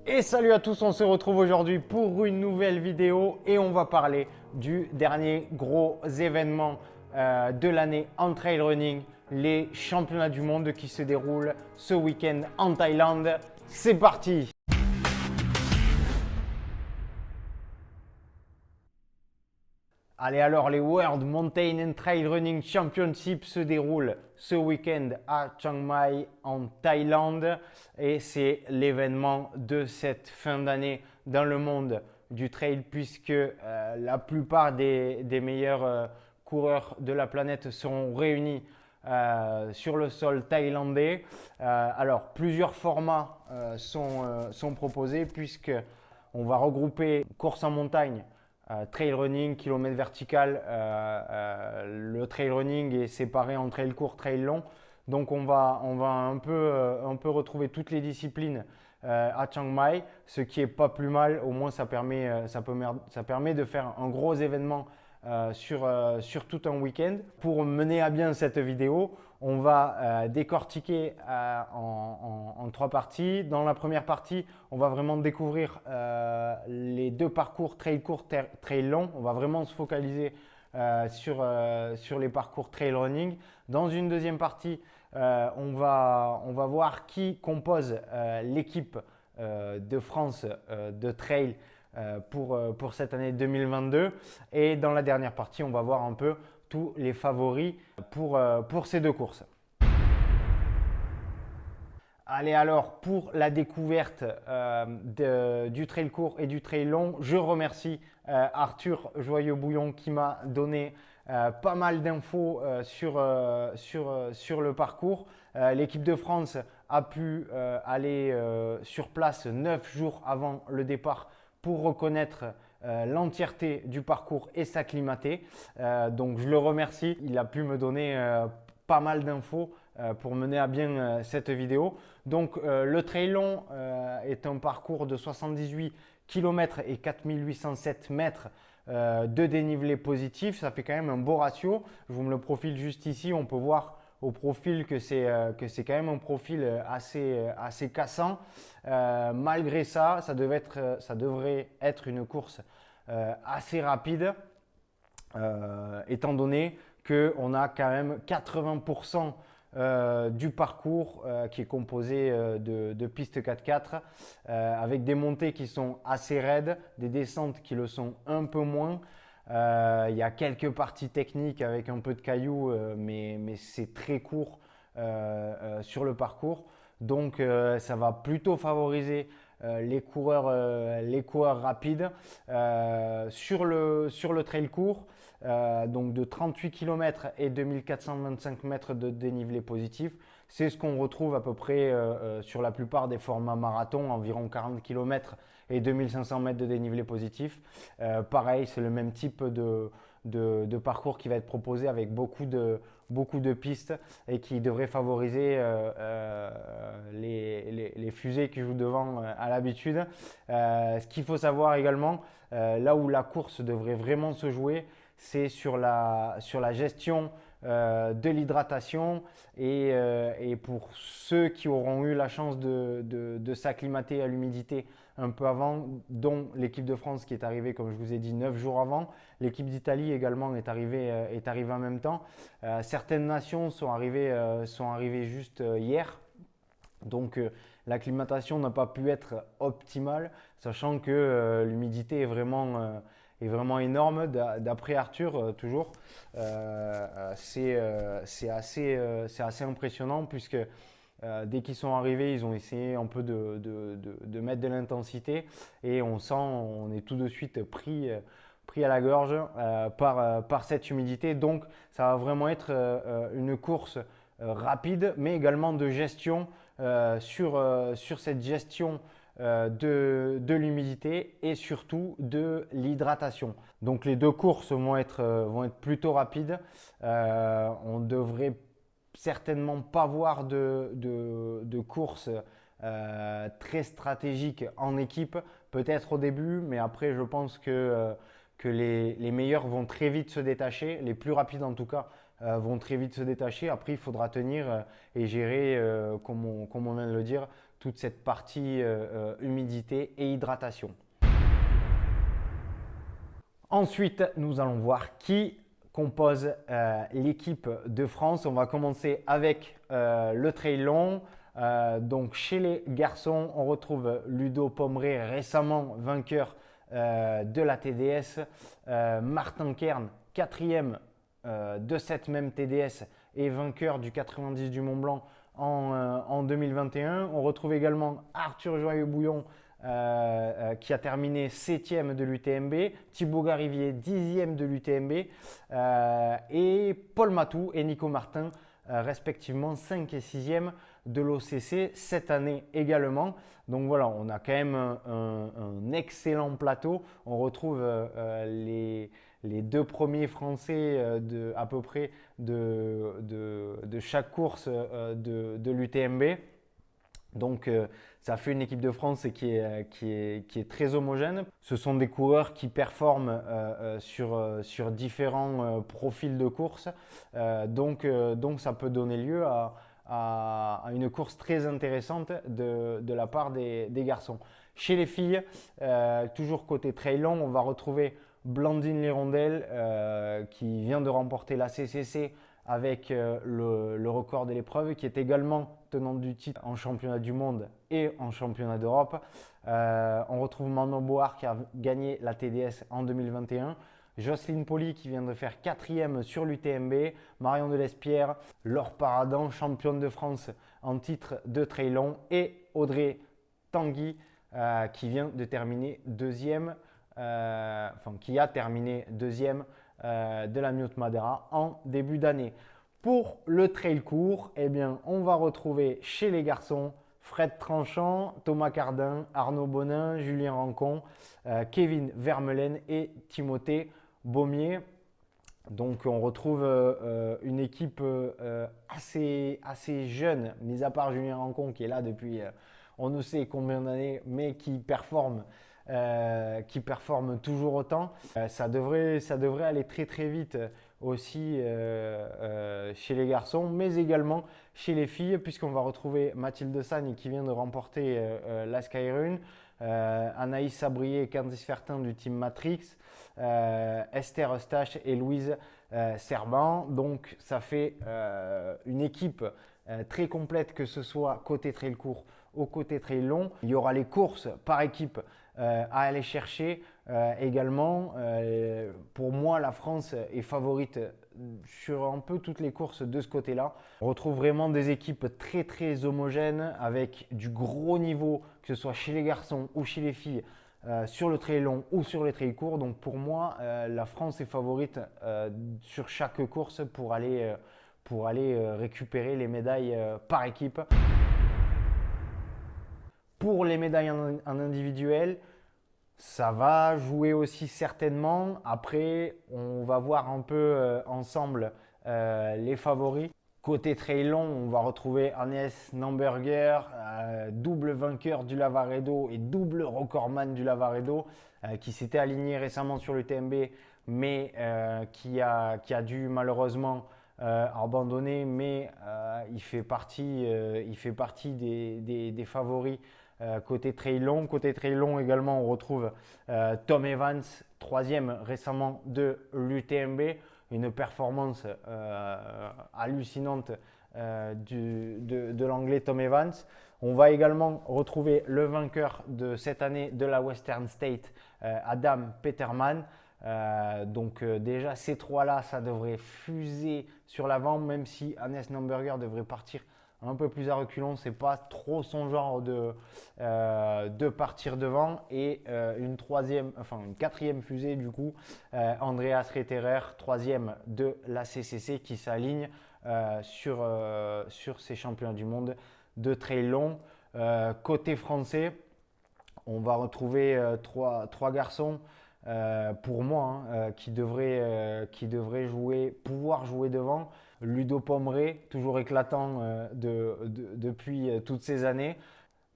Et salut à tous, on se retrouve aujourd'hui pour une nouvelle vidéo et on va parler du dernier gros événement de l'année en trail running, les championnats du monde qui se déroulent ce week-end en Thaïlande. C'est parti! Allez alors, les World Mountain and Trail Running Championship se déroulent ce week-end à Chiang Mai en Thaïlande et c'est l'événement de cette fin d'année dans le monde du trail puisque la plupart des meilleurs coureurs de la planète seront réunis sur le sol thaïlandais. Alors plusieurs formats sont proposés puisque on va regrouper course en montagne, trail running, kilomètre vertical. Le trail running est séparé en trail court, trail long. Donc on va un peu retrouver toutes les disciplines à Chiang Mai, ce qui est pas plus mal. Au moins ça permet de faire un gros événement sur tout un week-end. Pour mener à bien cette vidéo, on va décortiquer en trois parties. Dans la première partie, on va vraiment découvrir les deux parcours trail court, trail long. On va vraiment se focaliser sur les parcours trail running. Dans une deuxième partie, on va voir qui compose l'équipe de France de trail pour cette année 2022. Et dans la dernière partie, on va voir un peu tous les favoris pour ces deux courses. Allez alors, pour la découverte du trail court et du trail long, je remercie Arthur Joyeux-Bouillon qui m'a donné pas mal d'infos sur le parcours. L'équipe de France a pu aller sur place 9 jours avant le départ pour reconnaître l'entièreté du parcours et s'acclimater. Donc je le remercie, il a pu me donner pas mal d'infos pour mener à bien cette vidéo. Donc le trail long est un parcours de 78 km et 4807 mètres de dénivelé positif. Ça fait quand même un beau ratio. Je vous me le profile juste ici. On peut voir au profil que c'est quand même un profil assez cassant. Malgré ça, ça devrait être une course assez rapide, étant donné qu'on a quand même 80% du parcours qui est composé de pistes 4x4 avec des montées qui sont assez raides, des descentes qui le sont un peu moins. Il y a quelques parties techniques avec un peu de cailloux, mais c'est très court sur le parcours. Donc ça va plutôt favoriser les coureurs rapides. Sur le trail court, donc de 38 km et 2425 mètres de dénivelé positif. C'est ce qu'on retrouve à peu près sur la plupart des formats marathon, environ 40 km et 2500 mètres de dénivelé positif. Pareil, c'est le même type de parcours qui va être proposé avec beaucoup de pistes et qui devrait favoriser les fusées qui jouent devant à l'habitude. Ce qu'il faut savoir également, là où la course devrait vraiment se jouer, c'est sur la gestion de l'hydratation et pour ceux qui auront eu la chance de s'acclimater à l'humidité un peu avant, dont l'équipe de France qui est arrivée, comme je vous ai dit, 9 jours avant. L'équipe d'Italie également est arrivée en même temps. Certaines nations sont arrivées juste hier. Donc l'acclimatation n'a pas pu être optimale, sachant que l'humidité est vraiment énorme. D'après Arthur, toujours, c'est assez impressionnant puisque dès qu'ils sont arrivés, ils ont essayé un peu de mettre de l'intensité et on est tout de suite pris à la gorge par cette humidité. Donc ça va vraiment être une course rapide, mais également de gestion sur cette gestion de l'humidité et surtout de l'hydratation. Donc les deux courses vont être plutôt rapides. On devrait certainement pas voir de course très stratégique en équipe, peut-être au début, mais après je pense que les meilleurs vont très vite se détacher, les plus rapides en tout cas vont très vite se détacher. Après il faudra tenir et gérer, comme on vient de le dire, toute cette partie humidité et hydratation. Ensuite, nous allons voir qui compose l'équipe de France. On va commencer avec le trail long. Donc chez les garçons, on retrouve Ludo Pomeré, récemment vainqueur de la TDS. Martin Kern, quatrième de cette même TDS et vainqueur du 90 du Mont Blanc en 2021. On retrouve également Arthur Joyeux-Bouillon qui a terminé 7e de l'UTMB, Thibaut Garivier 10e de l'UTMB et Paul Matou et Nico Martin respectivement 5 et 6e de l'OCC cette année également. Donc voilà, on a quand même un excellent plateau. On retrouve les deux premiers Français à peu près de chaque course de l'UTMB. Donc ça fait une équipe de France qui est très homogène. Ce sont des coureurs qui performent sur différents profils de course. Donc ça peut donner lieu à une course très intéressante de la part des garçons. Chez les filles, toujours côté trail long, on va retrouver Blandine Lirondelle qui vient de remporter la CCC avec le record de l'épreuve, qui est également tenante du titre en championnat du monde et en championnat d'Europe. On retrouve Manon Board qui a gagné la TDS en 2021. Jocelyne Poli qui vient de faire 4e sur l'UTMB. Marion Delespierre, Laure Paradan, championne de France en titre de trail long. Et Audrey Tanguy qui vient de terminer deuxième, qui a terminé deuxième de la Mute Madeira en début d'année. Pour le trail court, eh bien, on va retrouver chez les garçons Fred Tranchant, Thomas Cardin, Arnaud Bonin, Julien Rancon, Kevin Vermeulen et Timothée Baumier. Donc on retrouve une équipe assez jeune, mis à part Julien Rancon qui est là depuis on ne sait combien d'années, mais qui performe toujours autant. Ça devrait aller très vite aussi chez les garçons, mais également chez les filles, puisqu'on va retrouver Mathilde Sagne qui vient de remporter la Skyrun, Anaïs Sabrier et Candice Fertin du team Matrix, Esther Eustache et Louise Serban. Donc ça fait une équipe très complète, que ce soit côté trail court ou côté trail long. Il y aura les courses par équipe à aller chercher également. Pour moi, la France est favorite sur un peu toutes les courses de ce côté-là. On retrouve vraiment des équipes très homogènes avec du gros niveau, que ce soit chez les garçons ou chez les filles, sur le trail long ou sur les trails courts. Donc pour moi, la France est favorite sur chaque course pour aller récupérer les médailles par équipe. Pour les médailles en individuel, ça va jouer aussi certainement. Après, on va voir un peu ensemble les favoris. Côté trail long, on va retrouver Agnès Namberger, double vainqueur du Lavaredo et double recordman du Lavaredo, qui s'était aligné récemment sur le TMB, mais qui a dû malheureusement abandonner. Mais il fait partie des favoris. Côté trail long. Côté trail long également, on retrouve Tom Evans, 3e récemment de l'UTMB. Une performance hallucinante de l'anglais Tom Evans. On va également retrouver le vainqueur de cette année de la Western State, Adam Peterman. Donc déjà ces trois-là, ça devrait fuser sur l'avant, même si Hannes Namberger devrait partir un peu plus à reculons. C'est pas trop son genre de partir devant. Et une quatrième fusée du coup, Andreas Retterer, 3e de la CCC, qui s'aligne sur ces championnats du monde de trail long. Côté français, on va retrouver trois garçons pour moi qui devraient pouvoir jouer devant. Ludo Pomeré, toujours éclatant depuis toutes ces années,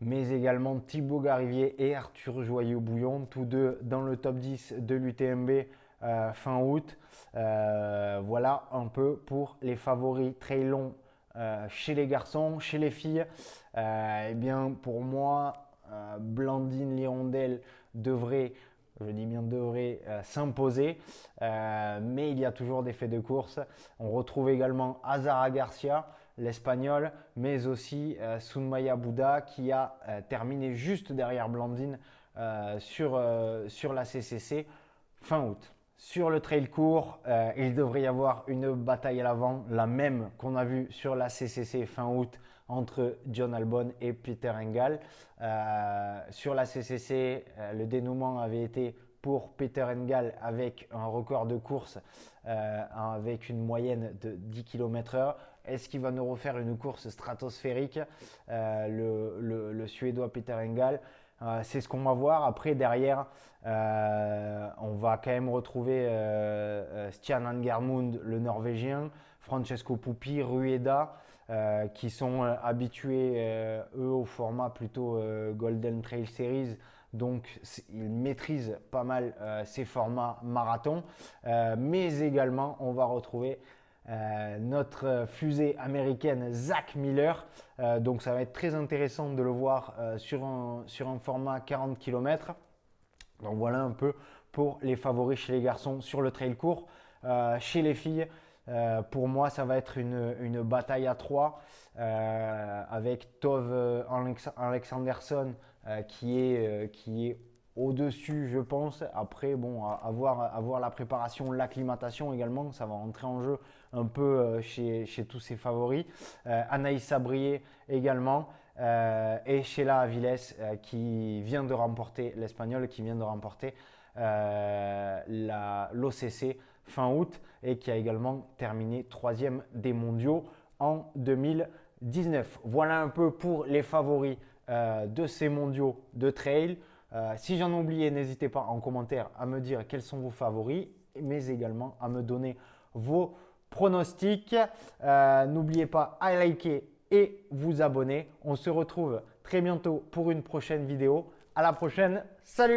mais également Thibaut Garivier et Arthur Joyeux-Bouillon, tous deux dans le top 10 de l'UTMB fin août. Voilà un peu pour les favoris trail long chez les garçons, chez les filles, eh bien pour moi, Blandine Lirondelle devrait, je dis bien devrait, s'imposer, mais il y a toujours des faits de course. On retrouve également Azara Garcia, l'Espagnol, mais aussi Sunmaya Bouda qui a terminé juste derrière Blandine sur la CCC fin août. Sur le trail court, il devrait y avoir une bataille à l'avant, la même qu'on a vue sur la CCC fin août entre John Albon et Peter Engel. Sur la CCC, le dénouement avait été pour Peter Engel avec un record de course avec une moyenne de 10 km/h. Est-ce qu'il va nous refaire une course stratosphérique, le Suédois Peter Engel? C'est ce qu'on va voir. Après, derrière, on va quand même retrouver Stian Angermund, le Norvégien, Francesco Pupi, Rueda, qui sont habitués, eux, au format plutôt Golden Trail Series. Donc, ils maîtrisent pas mal ces formats marathon. Mais également, on va retrouver notre fusée américaine Zach Miller. Donc ça va être très intéressant de le voir sur un format 40 km. Donc voilà un peu pour les favoris chez les garçons sur le trail court. Chez les filles, pour moi ça va être une bataille à 3 avec Tove Alexandersson qui est au-dessus, je pense. Après, bon, à voir la préparation, l'acclimatation également, ça va rentrer en jeu un peu chez tous ces favoris. Anaïs Sabrier également. Et Sheila Aviles qui vient de remporter l'Espagnol, qui vient de remporter l'OCC fin août et qui a également terminé 3e des mondiaux en 2019. Voilà un peu pour les favoris de ces mondiaux de trail. Si j'en ai oublié, n'hésitez pas en commentaire à me dire quels sont vos favoris, mais également à me donner vos pronostics. N'oubliez pas à liker et vous abonner. On se retrouve très bientôt pour une prochaine vidéo. À la prochaine, salut!